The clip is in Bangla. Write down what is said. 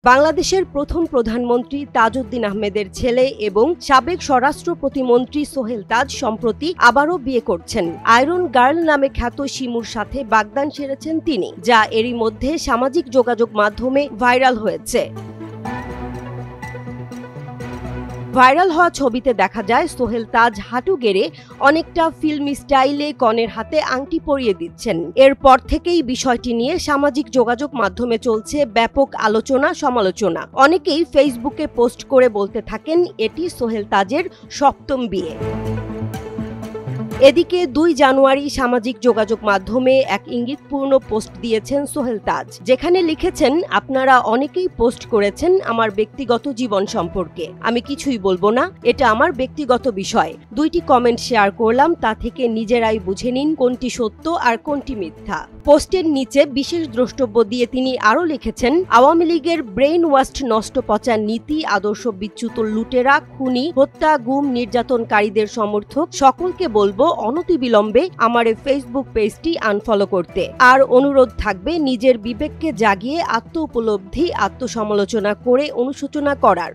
বাংলাদেশের প্রথম প্রধানমন্ত্রী তাজউদ্দিন আহমেদের ছেলে এবং সাবেক স্বরাষ্ট্র প্রতিমন্ত্রী সোহেল তাজ সম্প্রতি আবারও বিয়ে করছেন। আয়রন গার্ল নামে খ্যাত শিমুর সাথে বাগদান সেরেছেন তিনি, যা এরই মধ্যে সামাজিক যোগাযোগ মাধ্যমে ভাইরাল হয়েছে। ভাইরাল হওয়া ছবিতে দেখা যায় সোহেল তাজ হাঁটু গেড়ে অনেকটা ফিল্মি স্টাইলে কনের হাতে আংটি পরিয়ে দিচ্ছেন। এরপর থেকেই বিষয়টি নিয়ে সামাজিক যোগাযোগ মাধ্যমে চলছে ব্যাপক আলোচনা সমালোচনা। অনেকেই ফেসবুকে পোস্ট করে বলতে থাকেন এটি সোহেল তাজের সপ্তম বিয়ে। এদিকে ২ জানুয়ারি সামাজিক যোগাযোগ মাধ্যমে এক ইঙ্গিতপূর্ণ পোস্ট দিয়েছেন সোহেল তাজ, যেখানে লিখেছেন, আপনারা অনেকেই পোস্ট করেছেন আমার ব্যক্তিগত জীবন সম্পর্কে, আমি কিছুই বলবো না, এটা আমার ব্যক্তিগত বিষয়। ২টি কমেন্ট শেয়ার করলাম, তা থেকে নিজেরাই বুঝে নিন কোনটি সত্য আর কোনটি মিথ্যা। পোস্টের নিচে বিশেষ দ্রষ্টব্য দিয়ে তিনি আরও লিখেছেন, আওয়ামী লীগের ব্রেইন ওয়াশ নষ্ট পচা নীতি, আদর্শ বিচ্যুত লুটেরা, খুনি, হত্যা, গুম, নির্যাতনকারীদের সমর্থক সকলকে বলবো অনতিবিলম্বে আমার এই ফেসবুক পেজটি আনফলো করতে। আর অনুরোধ থাকবে নিজের বিবেককে জাগিয়ে আত্ম উপলব্ধি, আত্মসমালোচনা করে অনুশোচনা করার।